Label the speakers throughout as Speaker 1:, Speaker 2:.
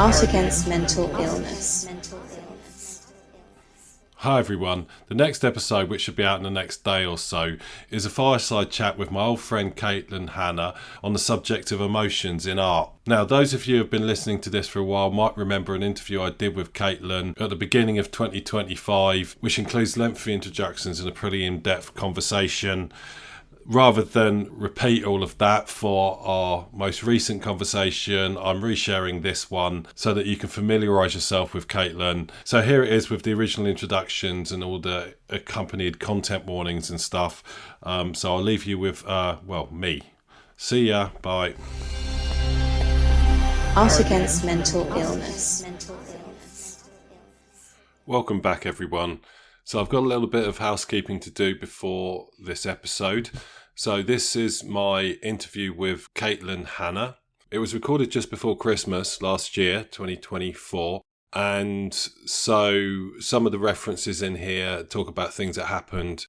Speaker 1: Art Against Mental Illness.
Speaker 2: Hi everyone, the next episode, which should be out in the next day or so, is a fireside chat with my old friend Caitlin Hanna on the subject of emotions in art. Now, those of you who have been listening to this for a while might remember an interview I did with Caitlin at the beginning of 2025, which includes lengthy introductions and a pretty in-depth conversation. Rather than repeat all of that for our most recent conversation, I'm resharing this one so that you can familiarise yourself with Caitlin. So here it is with the original introductions and all the accompanied content warnings and stuff. So I'll leave you with, me. See ya. Bye.
Speaker 1: Art Against Mental Illness.
Speaker 2: Welcome back, everyone. So I've got a little bit of housekeeping to do before this episode. So this is my interview with Caitlin Hanna. It was recorded just before Christmas last year, 2024. And so some of the references in here talk about things that happened,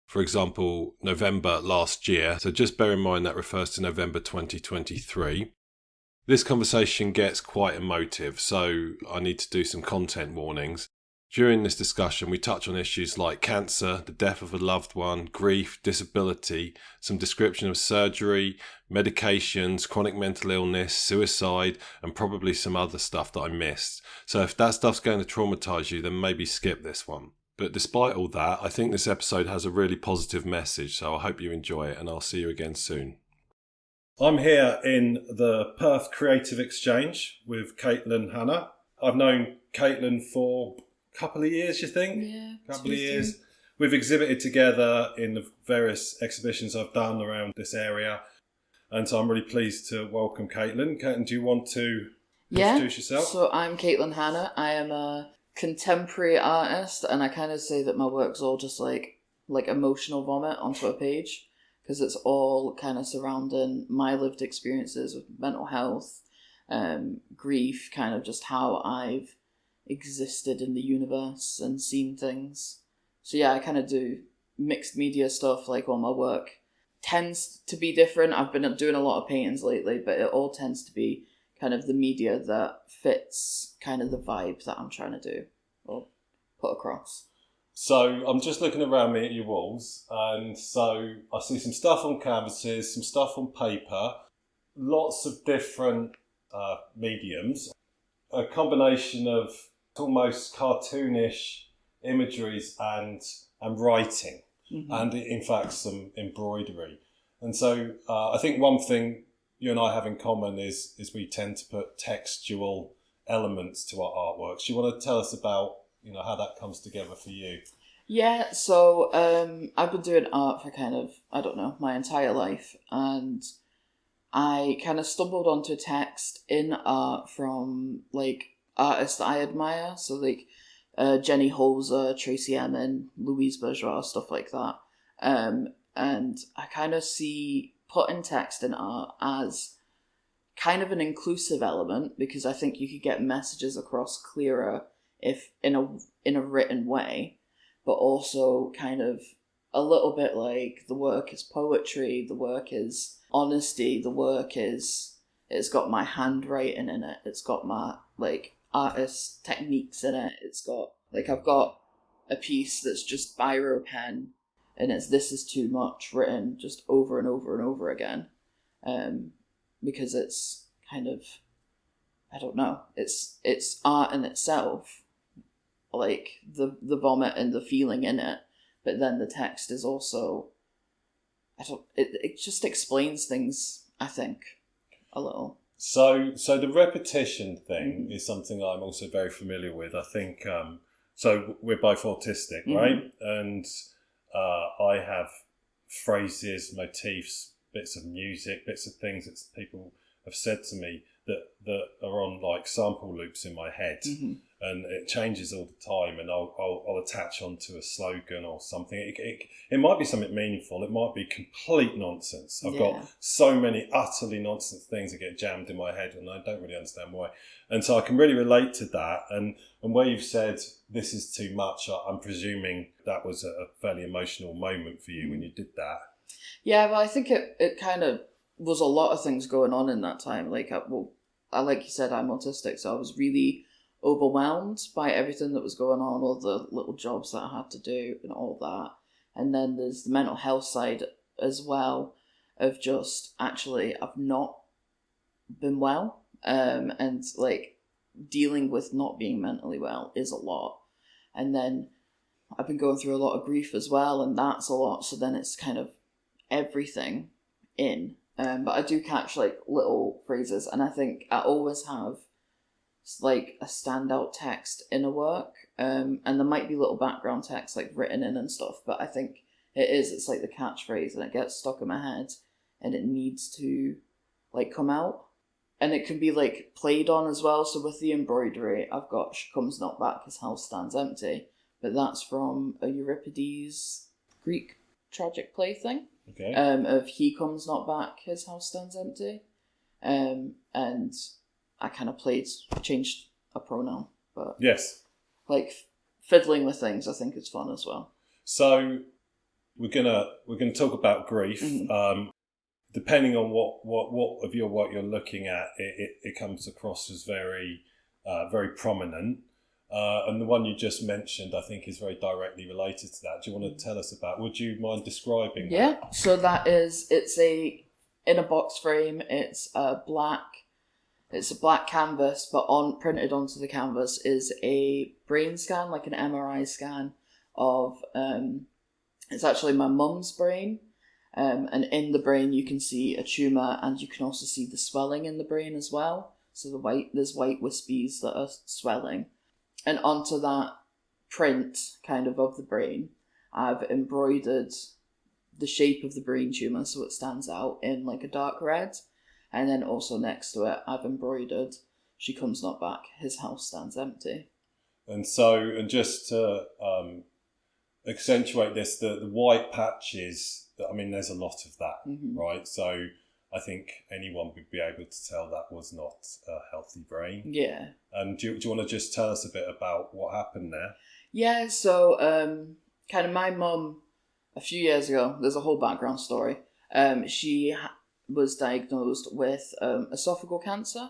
Speaker 2: for example, November last year. So just bear in mind that refers to November 2023. This conversation gets quite emotive, so I need to do some content warnings. During this discussion, we touch on issues like cancer, the death of a loved one, grief, disability, some description of surgery, medications, chronic mental illness, suicide, and probably some other stuff that I missed. So if that stuff's going to traumatise you, then maybe skip this one. But despite all that, I think this episode has a really positive message, so I hope you enjoy it, and I'll see you again soon. I'm here in the Perth Creative Exchange with Caitlin Hanna. I've known Caitlin for couple of years, you think?
Speaker 3: Yeah.
Speaker 2: Couple of years. We've exhibited together in the various exhibitions I've done around this area. And so I'm really pleased to welcome Caitlin. Caitlin, do you want to introduce yourself?
Speaker 3: So I'm Caitlin Hanna. I am a contemporary artist, and I kind of say that my work's all just like emotional vomit onto a page, because it's all kind of surrounding my lived experiences with mental health, grief, kind of just how I've existed in the universe and seen things. So yeah, I kind of do mixed media stuff. Like, all my work tends to be different. I've been doing a lot of paintings lately, but it all tends to be kind of the media that fits kind of the vibe that I'm trying to do or put across.
Speaker 2: So I'm just looking around me at your walls, and so I see some stuff on canvases, some stuff on paper, lots of different mediums, a combination of almost cartoonish imageries and writing, and in fact some embroidery. And so I think one thing you and I have in common is we tend to put textual elements to our artworks. You want to tell us about how that comes together for you?
Speaker 3: Yeah, so I've been doing art for kind of, my entire life, and I kind of stumbled onto text in art from artists that I admire, so Jenny Holzer, Tracy Emin, Louise Bourgeois, stuff like that. And I kind of see putting text in art as kind of an inclusive element, because I think you could get messages across clearer if in a written way, but also kind of a little bit like the work is poetry, the work is honesty, the work is, it's got my handwriting in it, it's got my artist techniques in it, it's got I've got a piece that's just biro pen, and it's "This is too much" written just over and over and over again, because it's kind of, it's art in itself, the vomit and the feeling in it, but then the text is also, it just explains things, I think, a little.
Speaker 2: So the repetition thing is something I'm also very familiar with. I think, so we're both autistic, right? And I have phrases, motifs, bits of music, bits of things that people have said to me that are on sample loops in my head. And it changes all the time, and I'll attach onto a slogan or something. It might be something meaningful, it might be complete nonsense. I've got so many utterly nonsense things that get jammed in my head, and I don't really understand why. And so I can really relate to that. And where you've said this is too much, I'm presuming that was a fairly emotional moment for you when you did that.
Speaker 3: Yeah, but I think it kind of was a lot of things going on in that time. like you said, I'm autistic, so I was really overwhelmed by everything that was going on, all the little jobs that I had to do and all that. And then there's the mental health side as well, of just actually I've not been well, and like dealing with not being mentally well is a lot. And then I've been going through a lot of grief as well, and that's a lot. So then it's kind of everything in. But I do catch like little phrases, and I think I always have like a standout text in a work, and there might be little background text like written in and stuff, but I think it's like the catchphrase, and it gets stuck in my head, and it needs to like come out, and it can be like played on as well. So with the embroidery, I've got "She comes not back, his house stands empty," but that's from a Euripides Greek tragic play thing.
Speaker 2: Okay.
Speaker 3: Of "He comes not back, his house stands empty," and I kind of changed a pronoun, but
Speaker 2: yes,
Speaker 3: like fiddling with things, I think is fun as well.
Speaker 2: So we're gonna talk about grief.
Speaker 3: Mm-hmm.
Speaker 2: Depending on what of your what you're looking at, it comes across as very very prominent. And the one you just mentioned, I think, is very directly related to that. Do you want to tell us about? Would you mind describing that?
Speaker 3: Yeah. So it's in a box frame. It's a black canvas, but printed onto the canvas is a brain scan, like an MRI scan of it's actually my mum's brain. And in the brain you can see a tumour, and you can also see the swelling in the brain as well. So there's white wispies that are swelling. And onto that print kind of the brain, I've embroidered the shape of the brain tumour so it stands out in like a dark red. And then also next to it, I've embroidered "She comes not back, his house stands empty."
Speaker 2: And just to accentuate this, the white patches, I mean, there's a lot of that,
Speaker 3: Mm-hmm.
Speaker 2: right? So I think anyone would be able to tell that was not a healthy brain.
Speaker 3: Yeah.
Speaker 2: Do you want to just tell us a bit about what happened there?
Speaker 3: Yeah, so kind of my mum, a few years ago, there's a whole background story. She was diagnosed with esophageal cancer,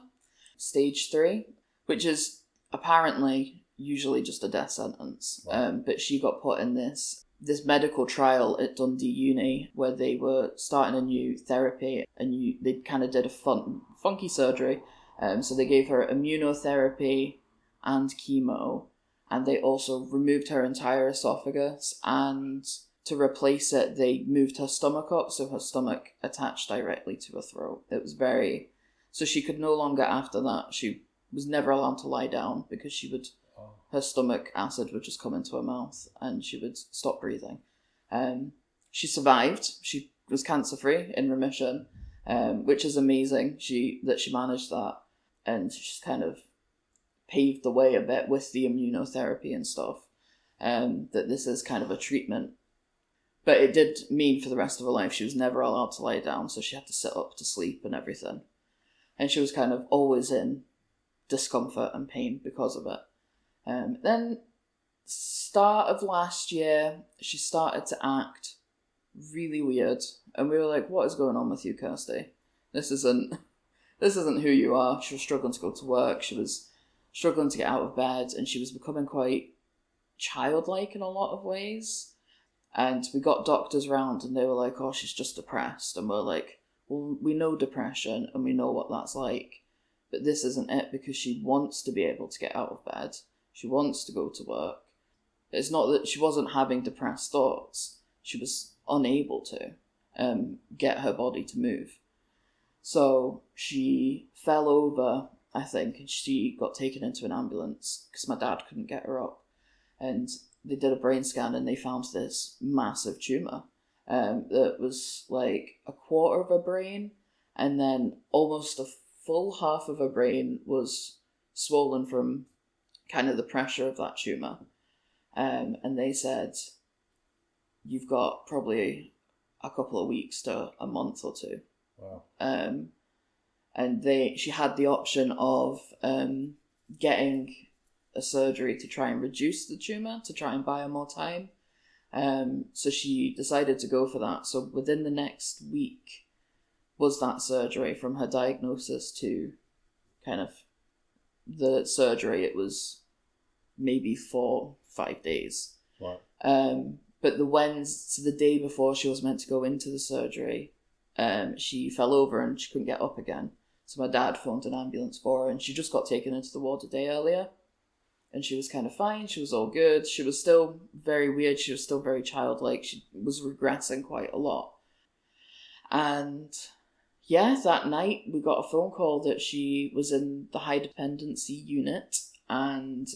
Speaker 3: stage 3, which is apparently usually just a death sentence.
Speaker 2: Right.
Speaker 3: But she got put in this medical trial at Dundee Uni, where they were starting a new therapy, and they kind of did a funky surgery. So they gave her immunotherapy and chemo, and they also removed her entire esophagus, and to replace it, they moved her stomach up, so her stomach attached directly to her throat. It was so she could no longer, after that, she was never allowed to lie down, because her stomach acid would just come into her mouth, and she would stop breathing. She survived. She was cancer-free, in remission, which is amazing, that she managed that, and she's kind of paved the way a bit with the immunotherapy and stuff, that this is kind of a treatment. But it did mean for the rest of her life she was never allowed to lie down, so she had to sit up to sleep and everything. And she was kind of always in discomfort and pain because of it. Then, start of last year, she started to act really weird, and we were like, "What is going on with you, Kirsty? This isn't who you are." She was struggling to go to work. She was struggling to get out of bed, and she was becoming quite childlike in a lot of ways. And we got doctors round, and they were like, "Oh, she's just depressed." And we're like, "Well, we know depression, and we know what that's like, but this isn't it, because she wants to be able to get out of bed. She wants to go to work. It's not that she wasn't having depressed thoughts. She was unable to get her body to move. So she fell over, I think, and she got taken into an ambulance because my dad couldn't get her up. And they did a brain scan, and they found this massive tumour that was like a quarter of her brain, and then almost a full half of her brain was swollen from kind of the pressure of that tumour. And they said, "You've got probably a couple of weeks to a month or two."
Speaker 2: Wow.
Speaker 3: And she had the option of getting a surgery to try and reduce the tumour, to try and buy her more time. So she decided to go for that. So within the next week was that surgery, from her diagnosis to kind of the surgery, it was maybe 4-5 days.
Speaker 2: Right.
Speaker 3: But the day before she was meant to go into the surgery, she fell over and she couldn't get up again. So my dad phoned an ambulance for her, and she just got taken into the ward a day earlier. And she was kind of fine. She was all good. She was still very weird. She was still very childlike. She was regressing quite a lot. And yeah, that night we got a phone call that she was in the high dependency unit, and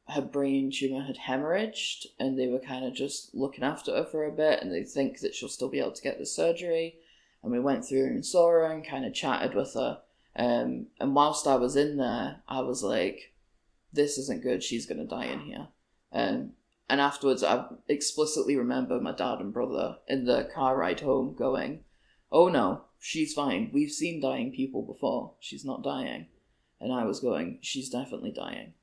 Speaker 3: her brain tumor had hemorrhaged, and they were kind of just looking after her for a bit, and they think that she'll still be able to get the surgery. And we went through and saw her and kind of chatted with her. And whilst I was in there, I was like, this isn't good. She's going to die in here. And afterwards, I explicitly remember my dad and brother in the car ride home going, oh no, she's fine. We've seen dying people before. She's not dying. And I was going, she's definitely dying.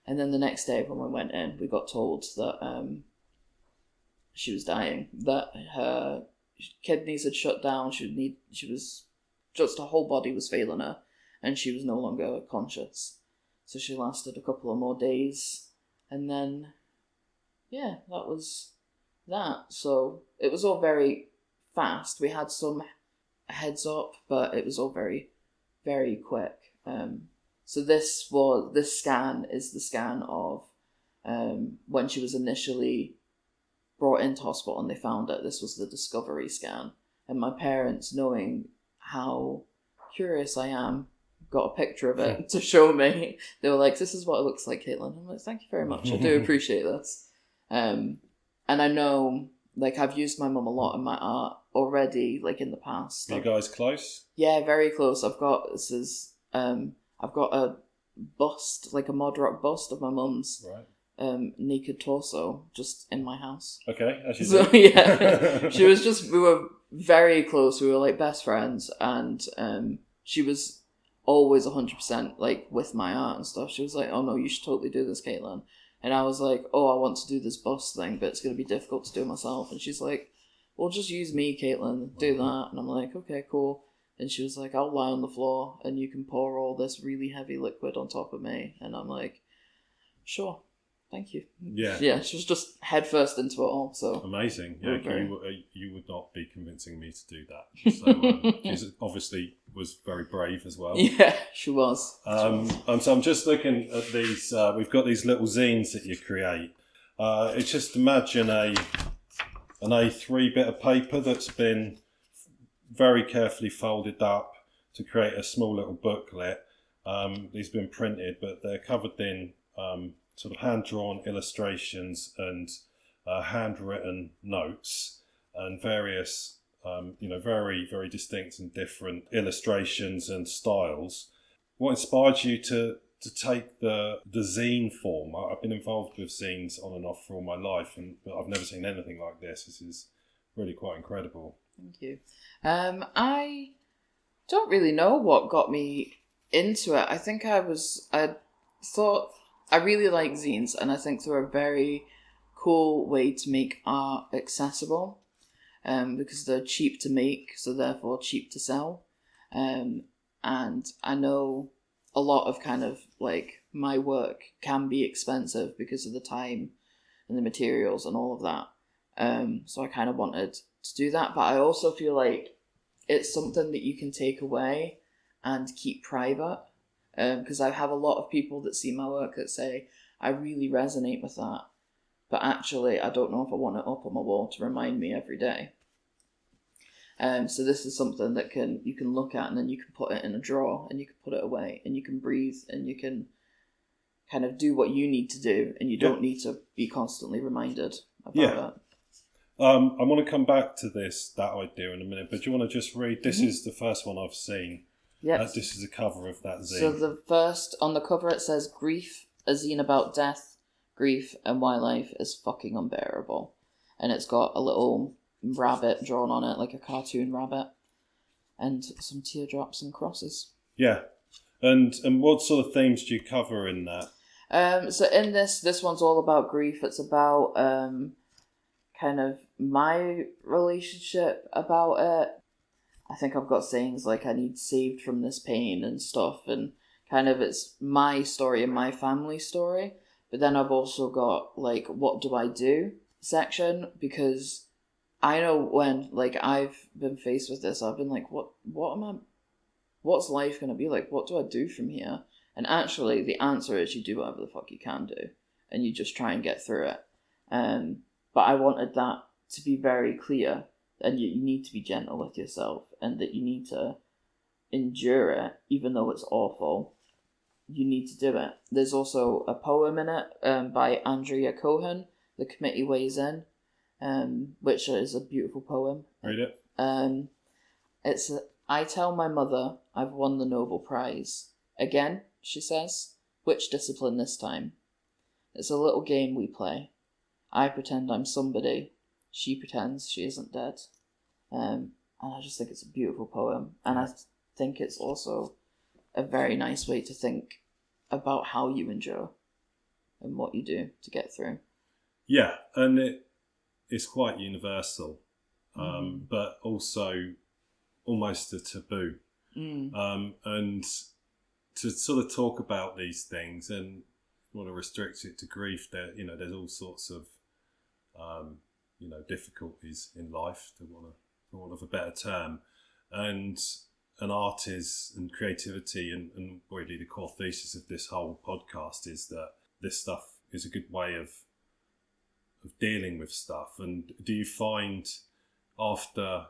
Speaker 3: And then the next day when we went in, we got told that she was dying, that her kidneys had shut down. She was just, her whole body was failing her, and she was no longer conscious. So she lasted a couple of more days, and then, yeah, that was that. So it was all very fast. We had some heads up, but it was all very, very quick. So this scan is the scan of when she was initially brought into hospital and they found it. This was the discovery scan. And my parents, knowing how curious I am, got a picture of it to show me. They were like, this is what it looks like, Caitlin. I'm like, thank you very much. I do appreciate this. And I know, like, I've used my mum a lot in my art already, like, in the past.
Speaker 2: Are you guys close?
Speaker 3: Yeah, very close. I've got a bust, like a mod rock bust of my mum's naked torso just in my house.
Speaker 2: Okay, as you
Speaker 3: so
Speaker 2: do.
Speaker 3: Yeah, we were very close. We were like best friends, and she was always 100% like with my art and stuff. She was like, oh no, you should totally do this, Caitlin. And I was like, oh, I want to do this bust thing, but it's going to be difficult to do myself. And she's like, well, just use me, Caitlin, do that. And I'm like, okay, cool. And she was like, I'll lie on the floor and you can pour all this really heavy liquid on top of me. And I'm like, sure, thank you.
Speaker 2: Yeah.
Speaker 3: Yeah, she was just head first into it all. So
Speaker 2: amazing. Yeah, you would not be convincing me to do that. So she obviously was very brave as well.
Speaker 3: Yeah, she was.
Speaker 2: So I'm just looking at these. We've got these little zines that you create. It's just imagine an A3 bit of paper that's been very carefully folded up to create a small little booklet. These have been printed, but they're covered in sort of hand-drawn illustrations and handwritten notes and various, very, very distinct and different illustrations and styles. What inspired you to take the zine form? I've been involved with zines on and off for all my life, but I've never seen anything like this. This is really quite incredible.
Speaker 3: Thank you. I don't really know what got me into it. I think I thought I really like zines, and I think they're a very cool way to make art accessible, because they're cheap to make, so therefore cheap to sell. And I know a lot of kind of like my work can be expensive because of the time and the materials and all of that. So I kind of wanted to do that, but I also feel like it's something that you can take away and keep private, because I have a lot of people that see my work that say, I really resonate with that, but actually I don't know if I want it up on my wall to remind me every day. So this is something that you can look at, and then you can put it in a drawer, and you can put it away, and you can breathe, and you can kind of do what you need to do, and you don't need to be constantly reminded about it.
Speaker 2: I want to come back to that idea in a minute, but do you want to just read? This is the first one I've seen.
Speaker 3: Yes.
Speaker 2: This is a cover of that zine.
Speaker 3: So the first, on the cover it says, Grief, a zine about death, grief, and why life is fucking unbearable. And it's got a little rabbit drawn on it, like a cartoon rabbit, and some teardrops and crosses.
Speaker 2: Yeah. And what sort of themes do you cover in that?
Speaker 3: So in this one's all about grief. It's about kind of my relationship about it. I think I've got sayings like I need saved from this pain and stuff, and kind of it's my story and my family story. But then I've also got like, what do I do section, because I know when like I've been faced with this, I've been like, what's life going to be like? What do I do from here? And actually the answer is you do whatever the fuck you can do, and you just try and get through it. But I wanted that to be very clear, and you need to be gentle with yourself, and that you need to endure it, even though it's awful. You need to do it. There's also a poem in it by Andrea Cohen, The Committee Weighs In, which is a beautiful poem.
Speaker 2: Read it.
Speaker 3: I tell my mother I've won the Nobel Prize. Again, she says. Which discipline this time? It's a little game we play. I pretend I'm somebody. She pretends she isn't dead. And I just think it's a beautiful poem. And I think it's also a very nice way to think about how you endure and what you do to get through.
Speaker 2: Yeah, and it's quite universal, but also almost a taboo. And to sort of talk about these things and want to restrict it to grief, there's all sorts of difficulties in life, for want of a better term, and art is, and creativity, and really the core thesis of this whole podcast is that this stuff is a good way of dealing with stuff. And do you find after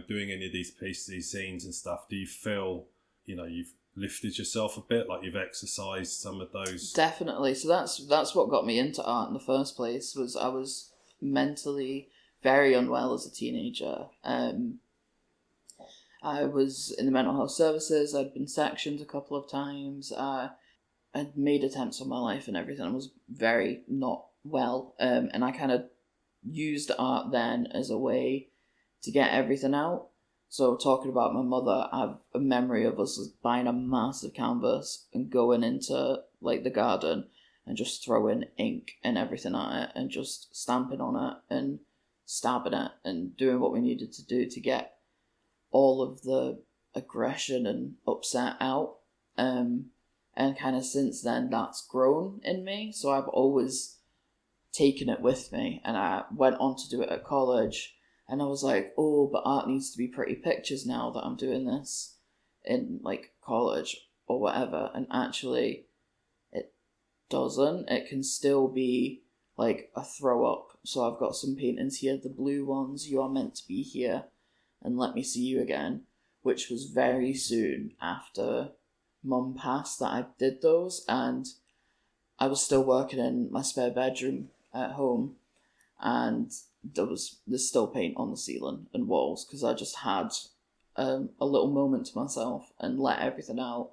Speaker 2: doing any of these pieces, these zines and stuff, do you feel you've lifted yourself a bit, like you've exercised some of those?
Speaker 3: Definitely. So that's what got me into art in the first place. Was I was mentally very unwell as a teenager. I was in the mental health services. I'd been sectioned a couple of times. I'd made attempts on my life and everything. I was very not well. And I kind of used art then as a way to get everything out. So talking about my mother, I have a memory of us buying a massive canvas and going into like the garden and just throwing ink and everything at it and just stamping on it and stabbing it and doing what we needed to do to get all of the aggression and upset out. And kind of since then that's grown in me. So I've always taken it with me, and I went on to do it at college. And I was like, oh, but art needs to be pretty pictures now that I'm doing this in like college or whatever. And actually it doesn't. It can still be like a throw up. So I've got some paintings here, the blue ones, You Are Meant to Be Here and Let Me See You Again, which was very soon after Mum passed that I did those. And I was still working in my spare bedroom at home, and there's still paint on the ceiling and walls because I just had a little moment to myself and let everything out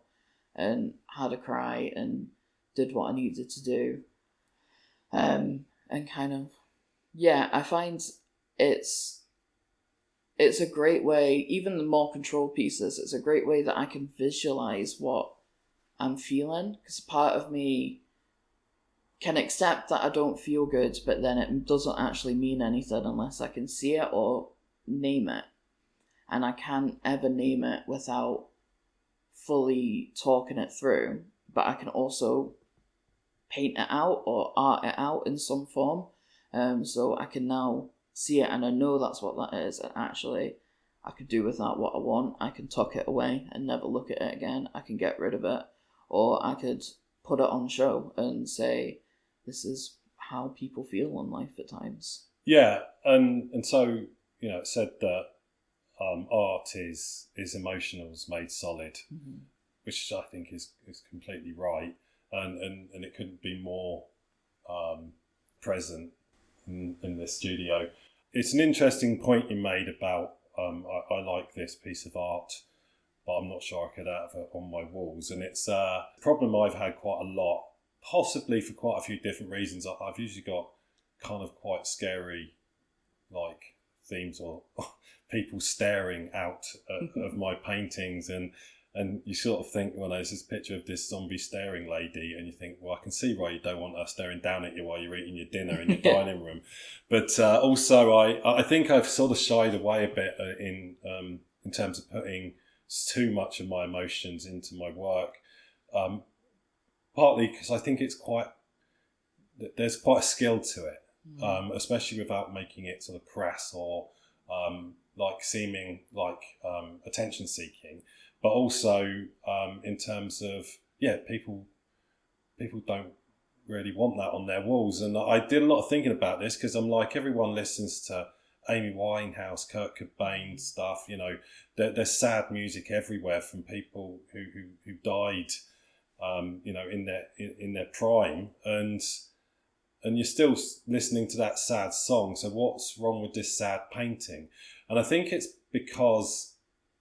Speaker 3: and had a cry and did what I needed to do. And kind of, yeah, I find it's a great way, even the more controlled pieces, it's a great way that I can visualize what I'm feeling, because part of me can accept that I don't feel good, but then it doesn't actually mean anything unless I can see it or name it. And I can't ever name it without fully talking it through, but I can also paint it out or art it out in some form. So I can now see it and I know that's what that is, and actually I could do with that what I want. I can tuck it away and never look at it again. I can get rid of it, or I could put it on show and say, this is how people feel in life at times.
Speaker 2: Yeah, and so it said that art is emotionals made solid, which I think is completely right, and it couldn't be more present in the studio. It's an interesting point you made about I like this piece of art, but I'm not sure I could have it on my walls, and it's a problem I've had quite a lot. Possibly for quite a few different reasons. I've usually got kind of quite scary, like, themes or people staring out of my paintings, and you sort of think, well, there's this picture of this zombie staring lady, and you think, well, I can see why you don't want her staring down at you while you're eating your dinner in your dining room. But also, I think I've sort of shied away a bit in in terms of putting too much of my emotions into my work. Partly because I think there's quite a skill to it, especially without making it sort of crass or like seeming like attention seeking, but also in terms of people don't really want that on their walls. And I did a lot of thinking about this because I'm like, everyone listens to Amy Winehouse, Kurt Cobain stuff. You know, there's sad music everywhere from people who died, you know, in their prime, and you're still listening to that sad song. So what's wrong with this sad painting? And I think it's because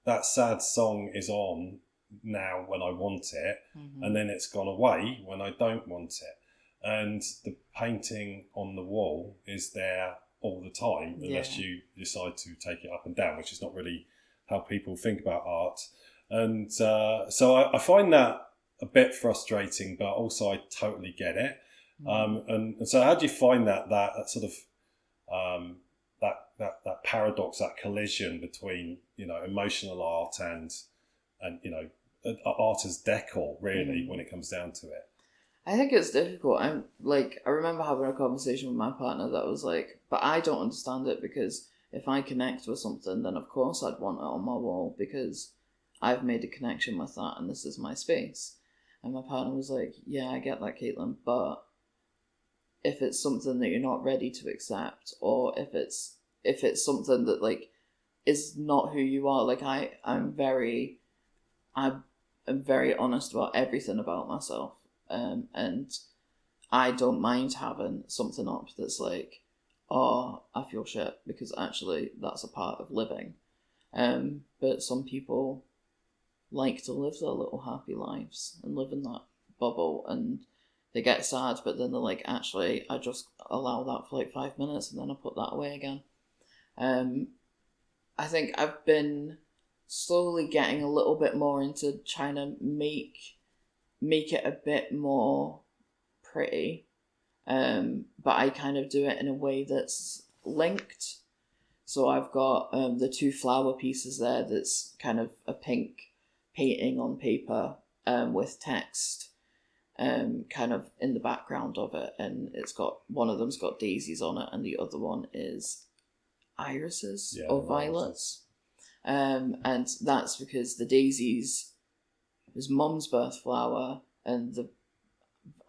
Speaker 2: that sad song is on now when I want it, and then it's gone away when I don't want it. And the painting on the wall is there all the time, unless you decide to take it up and down, which is not really how people think about art. And so I find that a bit frustrating, but also I totally get it. And so how do you find that sort of that paradox, that collision between, you know, emotional art and you know, art as decor, really, when it comes down to it?
Speaker 3: I think it's difficult. I remember having a conversation with my partner that was like, but I don't understand it, because if I connect with something, then of course I'd want it on my wall because I've made a connection with that and this is my space. And my partner was like, yeah, I get that, Caitlin, but if it's something that you're not ready to accept, or if it's something that like is not who you are, like I'm very honest about everything about myself. And I don't mind having something up that's like, oh, I feel shit, because actually that's a part of living. But some people like to live their little happy lives and live in that bubble, and they get sad, but then they're like, actually, I just allow that for like 5 minutes and then I put that away again. I think I've been slowly getting a little bit more into trying to make it a bit more pretty, but I kind of do it in a way that's linked. So I've got the two flower pieces there that's kind of a pink painting on paper with text kind of in the background of it, and it's got, one of them's got daisies on it and the other one is irises or violets. And that's because the daisies was mum's birth flower and the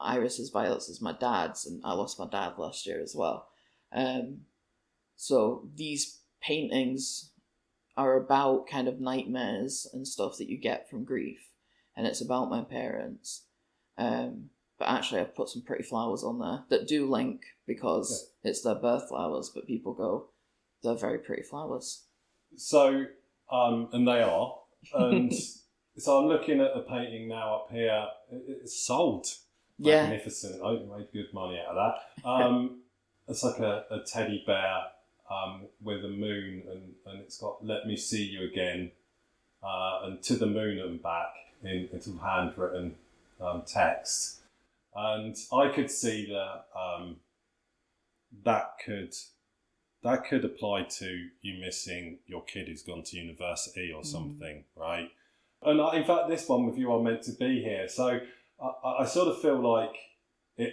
Speaker 3: irises, violets is my dad's, and I lost my dad last year as well. So these paintings are about kind of nightmares and stuff that you get from grief, and it's about my parents. But actually I've put some pretty flowers on there that do link because it's their birth flowers, but people go, they're very pretty flowers.
Speaker 2: So, and they are. And so I'm looking at the painting now up here. It's sold. Magnificent. I made good money out of that. It's like a teddy bear with a moon, and it's got "Let me see you again," and "To the moon and back" in some handwritten text. And I could see that that could apply to you missing your kid who's gone to university or something, right? And in fact, this one with you are meant to be here. So I sort of feel like,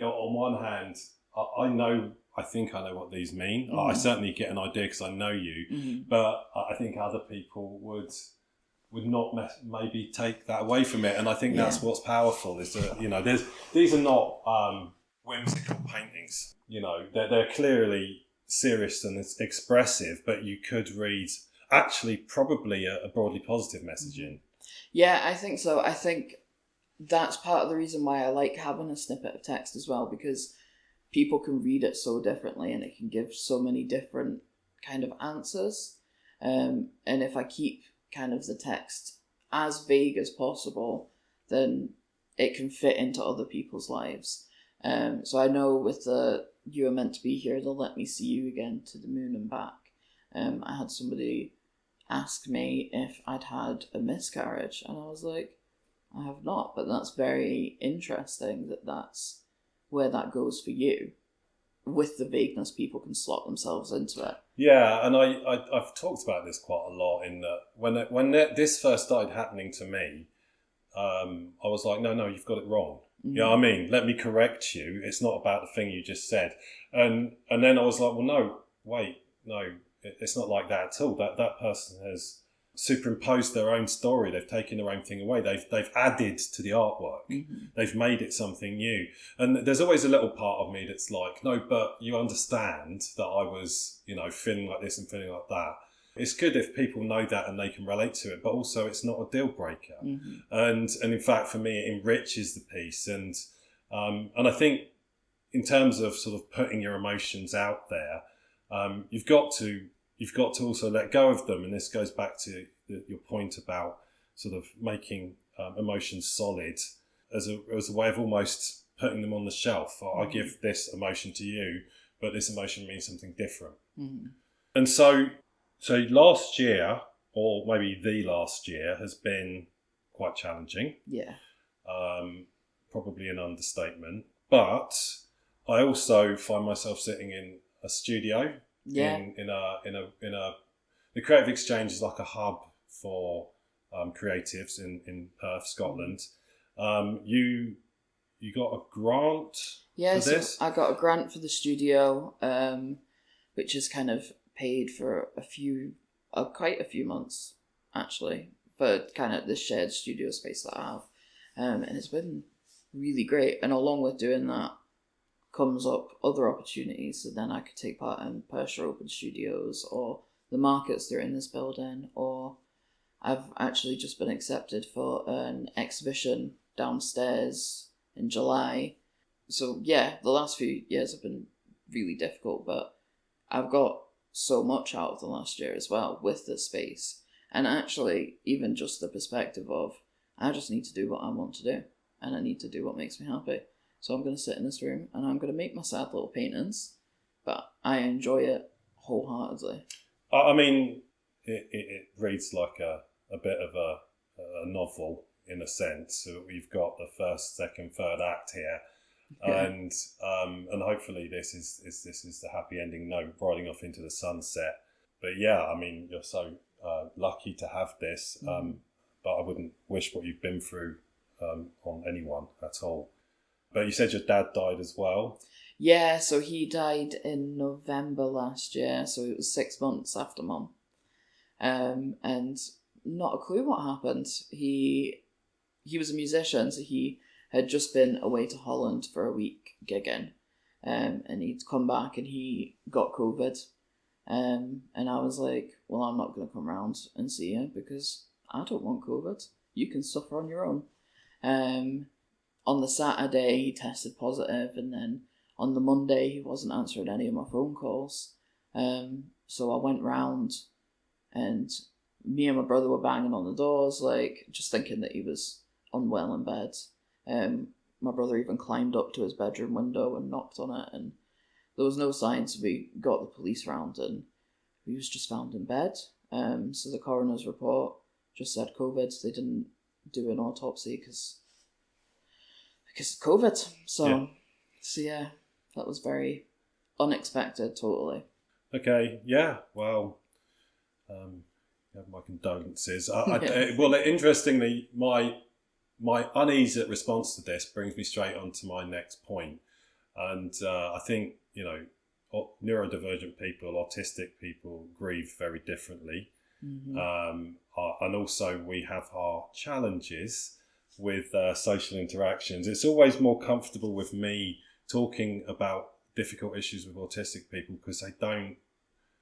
Speaker 2: on one hand, I think I know what these mean. I certainly get an idea because I know you, but I think other people would not maybe take that away from it. And I think that's what's powerful, is that, you know, these are not whimsical paintings. You know, they're clearly serious and it's expressive, but you could read actually probably a broadly positive message in.
Speaker 3: Yeah, I think so. I think that's part of the reason why I like having a snippet of text as well, because people can read it so differently and it can give so many different kind of answers. And if I keep kind of the text as vague as possible, then it can fit into other people's lives. So I know with the "You Are Meant to Be Here, They'll Let Me See You Again, to the Moon and Back," I had somebody ask me if I'd had a miscarriage, and I was like, I have not, but that's very interesting that that's where that goes for you. with the vagueness, people can slot themselves into it.
Speaker 2: Yeah, and I've talked about this quite a lot in that when this first started happening to me, I was like, no, you've got it wrong.
Speaker 3: Mm.
Speaker 2: You know what I mean? Let me correct you. It's not about the thing you just said. And then I was like, well, no, wait, no, it's not like that at all. That person has superimposed their own story. They've taken their own thing away. They've added to the artwork.
Speaker 3: Mm-hmm.
Speaker 2: They've made it something new. And there's always a little part of me that's like, no, but you understand that I was, feeling like this and feeling like that. It's good if people know that and they can relate to it, but also it's not a deal breaker.
Speaker 3: Mm-hmm.
Speaker 2: And in fact, for me, it enriches the piece. And I think in terms of sort of putting your emotions out there, you've got to also let go of them. And this goes back to your point about sort of making emotions solid as a way of almost putting them on the shelf. I give this emotion to you, but this emotion means something different.
Speaker 3: Mm-hmm.
Speaker 2: And so last year, or maybe the last year, has been quite challenging.
Speaker 3: Yeah.
Speaker 2: Probably an understatement. But I also find myself sitting in a studio.
Speaker 3: Yeah.
Speaker 2: The Creative Exchange is like a hub for creatives in Perth, Scotland. You got a grant for this?
Speaker 3: I got a grant for the studio, which is kind of paid for quite a few months, actually, for kind of the shared studio space that I have. And it's been really great. And along with doing that comes up other opportunities. So then I could take part in Perthshire Open Studios or the markets that are in this building, or I've actually just been accepted for an exhibition downstairs in July. So yeah, the last few years have been really difficult, but I've got so much out of the last year as well with this space. And actually, even just the perspective of, I just need to do what I want to do, and I need to do what makes me happy. So I'm going to sit in this room and I'm going to make my sad little paintings, but I enjoy it wholeheartedly.
Speaker 2: I mean, it reads like a bit of a novel in a sense. So we've got the first, second, third act here, and hopefully this is the happy ending note riding off into the sunset. But yeah, I mean, you're so lucky to have this, but I wouldn't wish what you've been through on anyone at all. But you said your dad died as well.
Speaker 3: Yeah, so he died in November last year, so it was 6 months after Mum. And not a clue what happened. He was a musician, so he had just been away to Holland for a week gigging, and he'd come back and he got COVID. And I was like, well, I'm not going to come round and see you because I don't want COVID. You can suffer on your own. On the Saturday, he tested positive, and then on the Monday, he wasn't answering any of my phone calls. So I went round, and me and my brother were banging on the doors, like, just thinking that he was unwell in bed. My brother even climbed up to his bedroom window and knocked on it, and there was no signs. So we got the police round, and he was just found in bed. So the coroner's report just said COVID. They didn't do an autopsy because of COVID. So yeah, that was very unexpected, totally.
Speaker 2: Okay, yeah, well, you have my condolences. Well, interestingly, my unease response to this brings me straight on to my next point. And I think, neurodivergent people, autistic people grieve very differently. Mm-hmm. And also we have our challenges with social interactions. It's always more comfortable with me talking about difficult issues with autistic people because they don't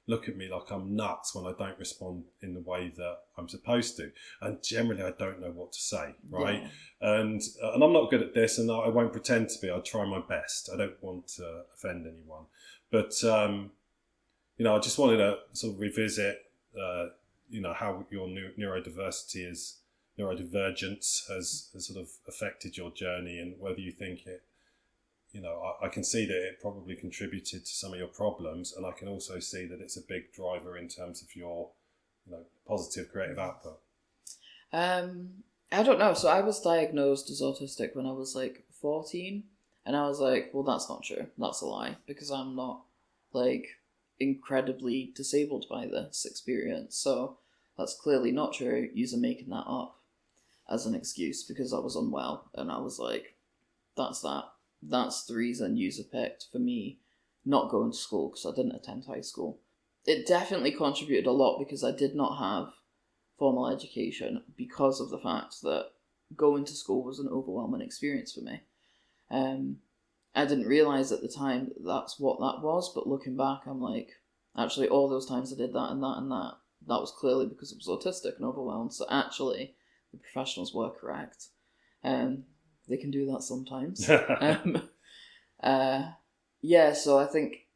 Speaker 2: look at me like I'm nuts when I don't respond in the way that I'm supposed to. And generally I don't know what to say, right? Yeah. And I'm not good at this, and I won't pretend to be. I try my best. I don't want to offend anyone. But, I just wanted to sort of revisit, how your neurodivergence has sort of affected your journey, and whether you think it, I can see that it probably contributed to some of your problems, and I can also see that it's a big driver in terms of your, positive creative output. I
Speaker 3: don't know. So I was diagnosed as autistic when I was like 14, And I was like, well, that's not true. That's a lie, because I'm not, like, incredibly disabled by this experience. So that's clearly not true. You're making that up as an excuse because I was unwell. And I was like, that's that. That's the reason you picked for me not going to school, because I didn't attend high school. It definitely contributed a lot because I did not have formal education, because of the fact that going to school was an overwhelming experience for me. I didn't realise at the time that that's what that was, but looking back, I'm like, actually, all those times I did that and that and that, that was clearly because I was autistic and overwhelmed. So actually, the professionals were correct. They can do that sometimes. Yeah, so I think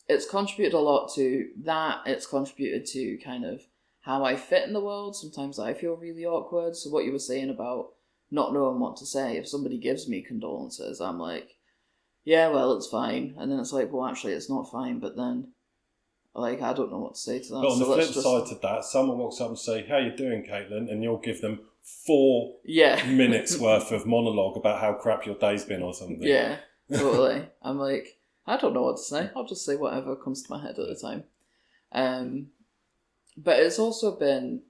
Speaker 3: it's contributed a lot to that. It's contributed to kind of how I fit in the world. Sometimes I feel really awkward. So what you were saying about not knowing what to say, if somebody gives me condolences, I'm like, yeah, well, it's fine. And then it's like, well, actually, it's not fine. But then, like, I don't know what to say to that.
Speaker 2: But on the flip
Speaker 3: just
Speaker 2: side to that, someone walks up and say, how you doing, Caitlin? And you'll give them 4
Speaker 3: yeah.
Speaker 2: minutes worth of monologue about how crap your day's been or something.
Speaker 3: Yeah, totally. I'm like, I don't know what to say. I'll just say whatever comes to my head at the time. But it's also been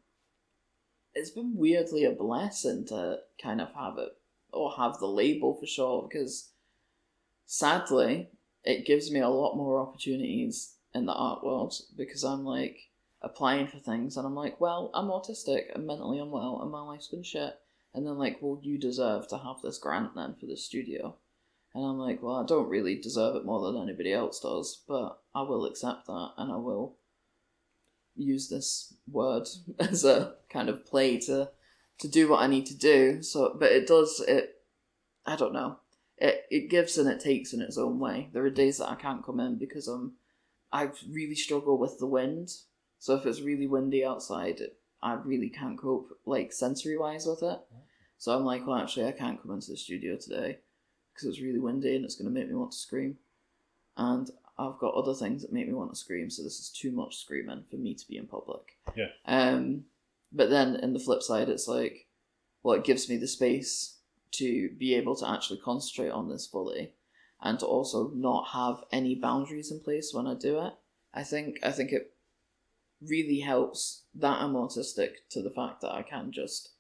Speaker 3: weirdly a blessing to kind of have it, or have the label for sure, because sadly, it gives me a lot more opportunities in the art world, because I'm like applying for things and I'm like, well, I'm autistic, I'm mentally unwell, and my life's been shit. And then like, well, you deserve to have this grant then for this studio. And I'm like, well, I don't really deserve it more than anybody else does, but I will accept that, and I will use this word as a kind of play to do what I need to do. So, but I don't know. It gives and it takes in its own way. There are days that I can't come in because I really struggle with the wind. So if it's really windy outside, I really can't cope, like, sensory-wise with it. So I'm like, well, actually, I can't come into the studio today because it's really windy and it's going to make me want to scream. And I've got other things that make me want to scream, so this is too much screaming for me to be in public.
Speaker 2: Yeah.
Speaker 3: But then, in the flip side, it's like, well, it gives me the space to be able to actually concentrate on this fully, and to also not have any boundaries in place when I do it. I think it really helps that I'm autistic to the fact that I can just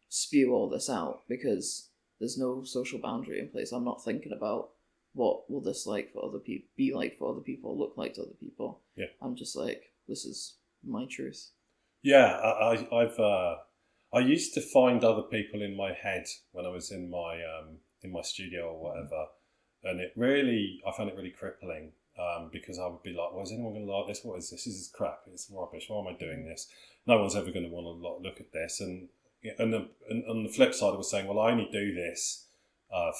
Speaker 3: spew all this out, because there's no social boundary in place. I'm not thinking about what will this like for other people, be like for other people, look like to other people.
Speaker 2: Yeah.
Speaker 3: I'm just like, this is my truth.
Speaker 2: Yeah, I used to find other people in my head when I was in my studio or whatever, and I found it really crippling, because I would be like, well, is anyone going to like this? What is this? This is crap. It's rubbish. Why am I doing this? No one's ever going to want to look at this. And on the flip side, I was saying, well, I only do this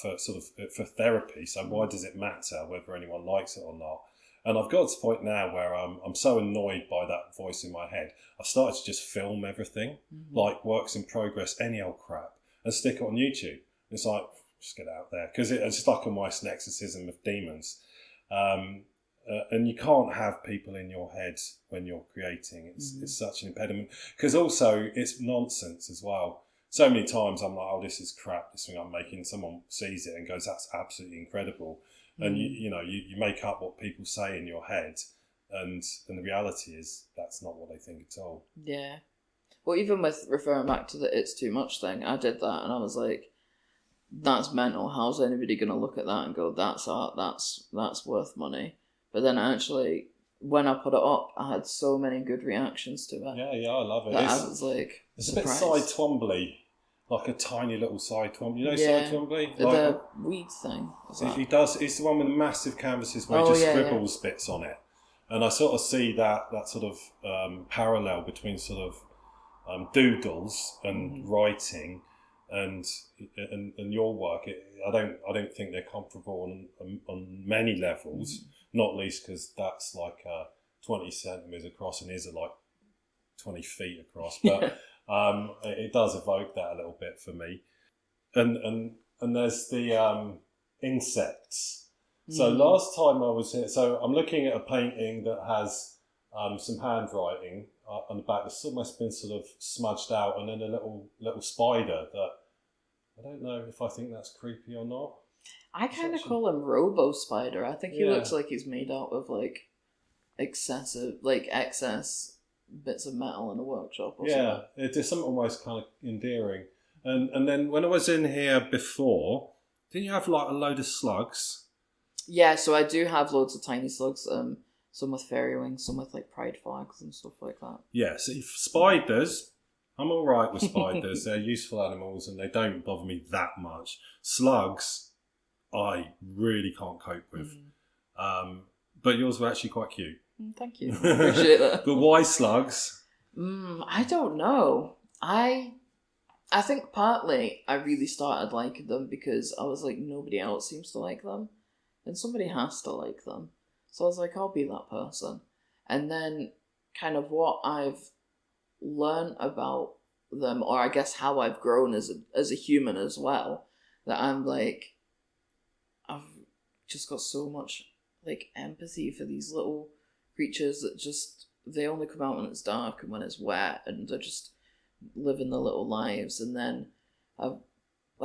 Speaker 2: for therapy. So why does it matter whether anyone likes it or not? And I've got to the point now where I'm so annoyed by that voice in my head. I've started to just film everything, like works in progress, any old crap, and stick it on YouTube. It's like, just get it out there, because it's just like almost an exorcism of demons. And you can't have people in your head when you're creating. It's such an impediment, because also it's nonsense as well. So many times I'm like, oh, this is crap, this thing I'm making. Someone sees it and goes, that's absolutely incredible. And you make up what people say in your head, and the reality is that's not what they think at all.
Speaker 3: Yeah. Well, even with referring back to the it's too much thing, I did that and I was like, that's mental. How's anybody going to look at that and go, that's art, that's worth money? But then actually, when I put it up, I had so many good reactions to it.
Speaker 2: Yeah, I love it.
Speaker 3: I was like,
Speaker 2: it's
Speaker 3: surprised.
Speaker 2: A bit Cy Twombly, like a tiny little Cy Twombly. You know Cy Twombly?
Speaker 3: The weed thing.
Speaker 2: He does. It's the one with the massive canvases where he just scribbles bits on it. And I sort of see that sort of parallel between sort of doodles and writing and your work. I don't think they're comparable on many levels. Not least because that's like 20 centimetres across and his are like 20 feet across. But it does evoke that a little bit for me. And there's the insects. So last time I was here, so I'm looking at a painting that has some handwriting on the back that's almost been sort of smudged out, and then a little spider that I don't know if I think that's creepy or not.
Speaker 3: I kind of call him Robo Spider. I think he
Speaker 2: Yeah.
Speaker 3: looks like he's made out of like excess bits of metal in a workshop or something.
Speaker 2: It's something almost kind of endearing. And then when I was in here before, didn't you have like a load of slugs?
Speaker 3: Yeah, so I do have loads of tiny slugs, some with fairy wings, some with like pride flags and stuff like that.
Speaker 2: Yeah, so spiders, I'm all right with spiders. They're useful animals and they don't bother me that much. Slugs, I really can't cope with. But yours were actually quite cute.
Speaker 3: Thank you. Appreciate that.
Speaker 2: But why slugs?
Speaker 3: I don't know. I think partly I really started liking them because I was like, nobody else seems to like them. And somebody has to like them. So I was like, I'll be that person. And then kind of what I've learned about them, or I guess how I've grown as a human as well, that I'm like, I've just got so much like empathy for these little creatures that just, they only come out when it's dark and when it's wet, and they're just living their little lives. And then I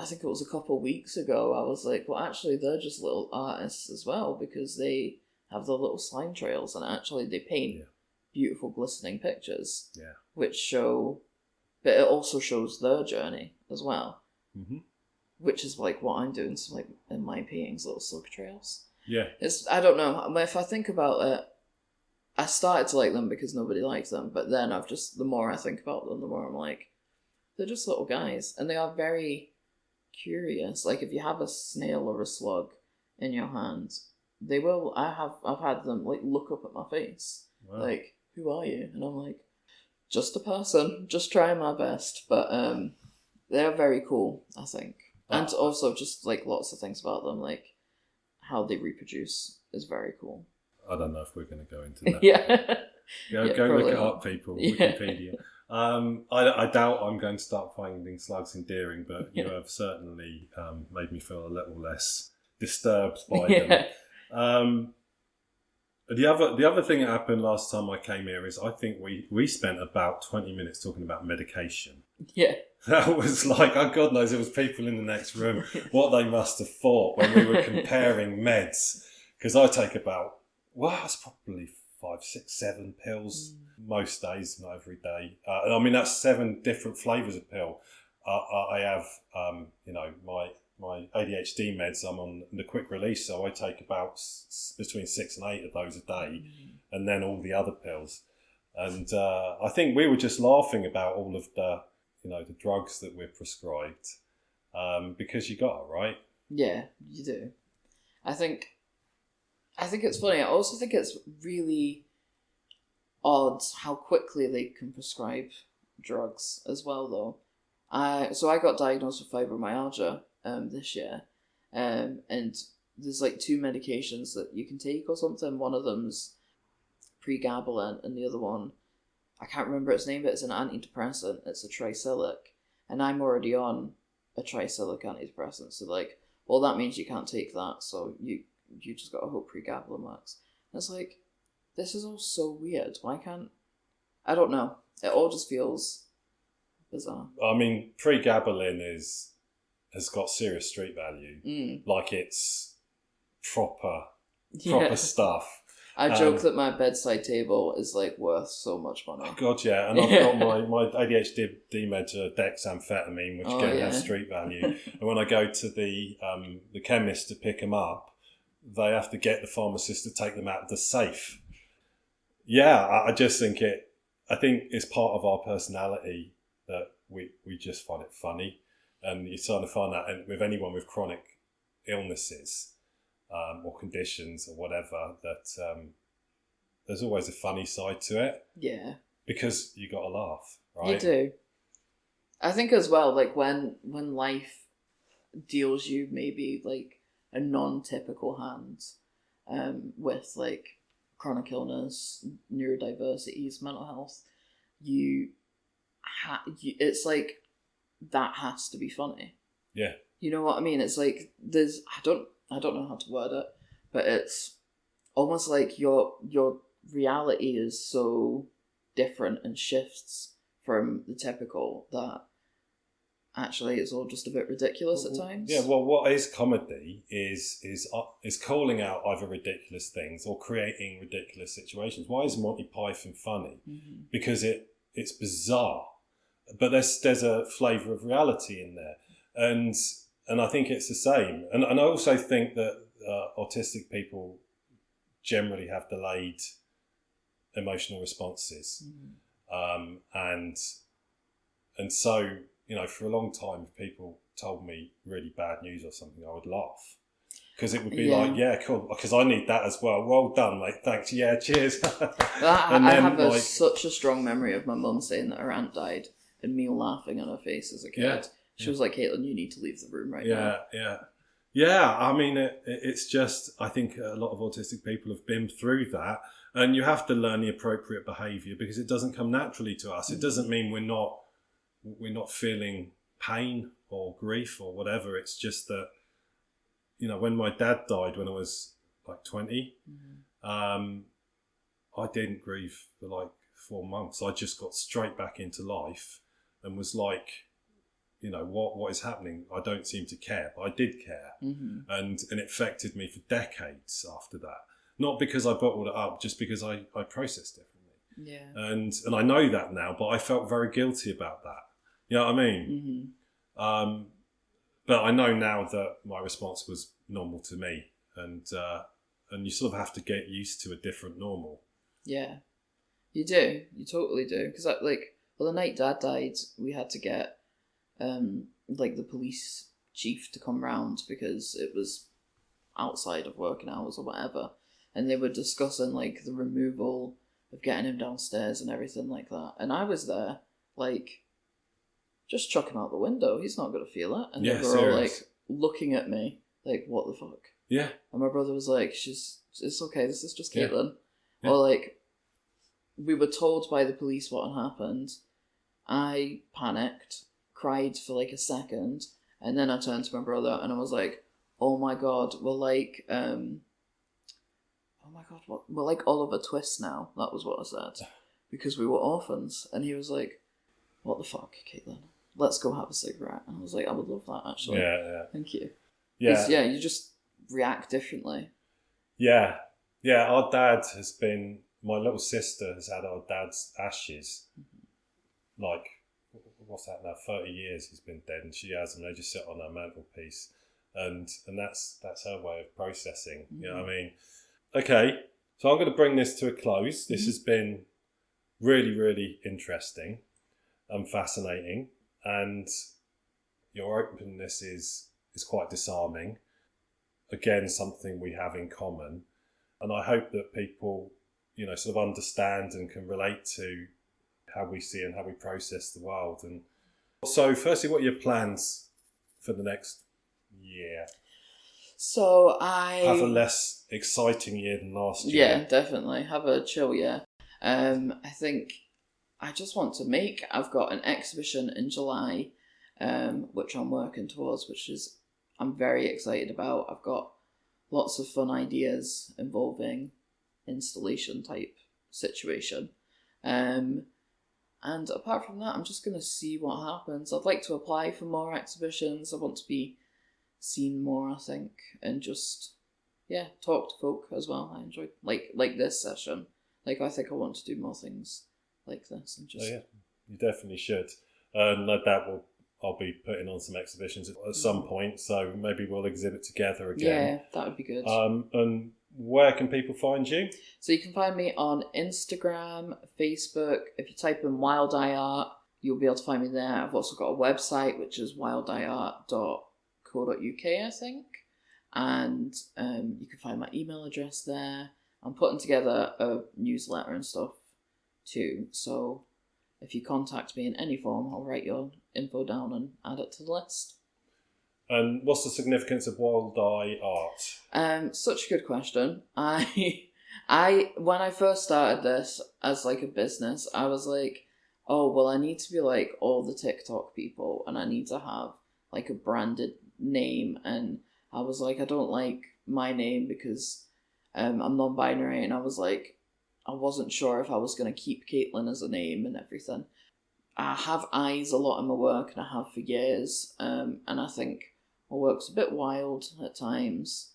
Speaker 3: think it was a couple of weeks ago, I was like, well, actually, they're just little artists as well, because they have their little slime trails, and actually they paint beautiful glistening pictures, which show, but it also shows their journey as well, which is like what I'm doing, so like in my paintings, little slug trails. I don't know, if I think about it, I started to like them because nobody likes them, but then the more I think about them, the more I'm like, they're just little guys, and they are very curious. Like if you have a snail or a slug in your hand, they will. I've had them like look up at my face, like, who are you? And I'm like, just a person, just trying my best. But they're very cool, I think, and also just like lots of things about them, like how they reproduce is very cool.
Speaker 2: I don't know if we're going to go into that. Go look it up, people. Wikipedia. I doubt I'm going to start finding slugs endearing, but you have certainly made me feel a little less disturbed by them. The other thing that happened last time I came here is I think we spent about 20 minutes talking about medication. Yeah. That was like, oh God knows, it was people in the next room, what they must have thought when we were comparing meds. Because I take about, it's probably 5, 6, 7 pills most days, not every day. I mean, that's 7 different flavours of pill. I have, my ADHD meds. I'm on the quick release, so I take about between 6 and 8 of those a day, and then all the other pills. And I think we were just laughing about all of the, the drugs that we're prescribed, because you got it, right? Yeah, you do. I think it's funny. I also think it's really odd how quickly they can prescribe drugs as well, though. So I got diagnosed with fibromyalgia this year, and there's like 2 medications that you can take or something. One of them's pregabalin, and the other one, I can't remember its name, but it's an antidepressant. It's a tricyclic, and I'm already on a tricyclic antidepressant. So like, well, that means you can't take that. So you just got to hope pregabalin works. And it's like, this is all so weird. Why can't... I don't know. It all just feels bizarre. I mean, pregabalin has got serious street value. Like, it's proper stuff. I joke that my bedside table is like worth so much money. Oh God, yeah. And I've got my ADHD meds are dexamphetamine, which again has street value. And when I go to the chemist to pick them up, they have to get the pharmacist to take them out of the safe. Yeah, I just think I think it's part of our personality that we just find it funny. And you sort of find that with anyone with chronic illnesses or conditions or whatever, that there's always a funny side to it. Yeah. Because you got to laugh, right? You do. I think as well, like when life deals you maybe like a non-typical hand with like chronic illness, neurodiversities, mental health, it's like that has to be funny. Yeah. You know what I mean? It's like there's I don't know how to word it, but it's almost like your reality is so different and shifts from the typical that
Speaker 3: actually it's all just a bit ridiculous at times.
Speaker 2: Yeah, well, what is comedy is calling out either ridiculous things or creating ridiculous situations. Why is Monty Python funny?
Speaker 3: Mm-hmm.
Speaker 2: Because it's bizarre, but there's a flavour of reality in there, and I think it's the same. And I also think that autistic people generally have delayed emotional responses, and so, you know, for a long time, if people told me really bad news or something, I would laugh. Because it would be like, yeah, cool, because I need that as well. Well done, mate, thanks, yeah, cheers.
Speaker 3: I have such a strong memory of my mum saying that her aunt died and me laughing on her face as a kid.
Speaker 2: Yeah.
Speaker 3: She was like, Caitlin, you need to leave the room right now.
Speaker 2: Yeah, I mean, it's just, I think a lot of autistic people have been through that, and you have to learn the appropriate behaviour because it doesn't come naturally to us. It doesn't mean we're not feeling pain or grief or whatever. It's just that, you know, when my dad died when I was like 20, I didn't grieve for like 4 months. I just got straight back into life and was like, you know, what is happening? I don't seem to care, but I did care. And it affected me for decades after that. Not because I bottled it up, just because I processed differently.
Speaker 3: Yeah.
Speaker 2: And I know that now, but I felt very guilty about that. You know what I mean? But I know now that my response was normal to me, and you sort of have to get used to a different normal.
Speaker 3: Yeah, you do. You totally do. Because the night Dad died, we had to get the police chief to come round because it was outside of working hours or whatever, and they were discussing like the removal of getting him downstairs and everything like that. And I was there, like, just chuck him out the window. He's not going to feel it. And they were all like looking at me like, what the fuck?
Speaker 2: Yeah.
Speaker 3: And my brother was like, it's okay. This is just Caitlin.
Speaker 2: Yeah.
Speaker 3: Or like, we were told by the police what had happened. I panicked, cried for like a second, and then I turned to my brother and I was like, oh my God, we're like, we're like Oliver Twist now. That was what I said. Because we were orphans. And he was like, what the fuck, Caitlin? Let's go have a cigarette. And I was like, I would love that, actually.
Speaker 2: Yeah.
Speaker 3: Thank you.
Speaker 2: Yeah.
Speaker 3: Yeah, you just react differently.
Speaker 2: Yeah. Yeah, our dad has been, my little sister has had our dad's ashes, like, what's that now, 30 years he's been dead, and she has, and they just sit on her mantelpiece. And that's her way of processing, you know what I mean? Okay, so I'm going to bring this to a close. This has been really, really interesting and fascinating, and your openness is quite disarming. Again, something we have in common, and I hope that people, you know, sort of understand and can relate to how we see and how we process the world. And so, firstly, what are your plans for the next year?
Speaker 3: So I
Speaker 2: have a less exciting year than last year.
Speaker 3: Yeah, definitely. Have a chill year. I think I just want to make. I've got an exhibition in July, which I'm working towards, which is I'm very excited about. I've got lots of fun ideas involving installation type situation. And apart from that, I'm just going to see what happens. I'd like to apply for more exhibitions. I want to be seen more, I think, and just, talk to folk as well. I enjoy, like this session. Like, I think I want to do more things like this. And just...
Speaker 2: Oh, yeah, you definitely should. No doubt I'll be putting on some exhibitions at some point, so maybe we'll exhibit together again.
Speaker 3: Yeah, that would be good.
Speaker 2: And where can people find you?
Speaker 3: So you can find me on Instagram, Facebook. If you type in Wild Eye Art, you'll be able to find me there. I've also got a website, which is wildeyeart.co.uk, I think. And you can find my email address there. I'm putting together a newsletter and stuff too. So if you contact me in any form, I'll write your info down and add it to the list.
Speaker 2: And what's the significance of Wild Eye Art?
Speaker 3: Such a good question. I when I first started this as like a business, I was like, oh, well, I need to be like all the TikTok people, and I need to have like a branded name. And I was like, I don't like my name because I'm non-binary, and I was like, I wasn't sure if I was going to keep Caitlin as a name and everything. I have eyes a lot in my work, and I have for years. And I think my work's a bit wild at times.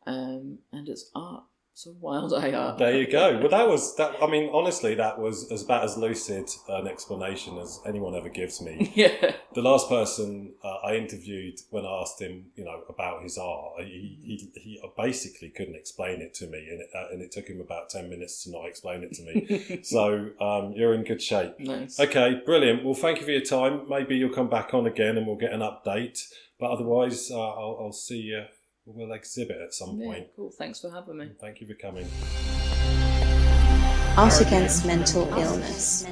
Speaker 3: And it's art. So wild-eye art.
Speaker 2: There you go. Well, that was that. I mean, honestly, that was about as lucid an explanation as anyone ever gives me.
Speaker 3: Yeah.
Speaker 2: The last person I interviewed, when I asked him, about his art, he basically couldn't explain it to me, and it took him about 10 minutes to not explain it to me. So you're in good shape.
Speaker 3: Nice.
Speaker 2: Okay, brilliant. Well, thank you for your time. Maybe you'll come back on again, and we'll get an update. But otherwise, I'll see you. We'll exhibit at some point.
Speaker 3: Cool. Thanks for having me.
Speaker 2: Thank you for coming.
Speaker 1: Art against mental illness.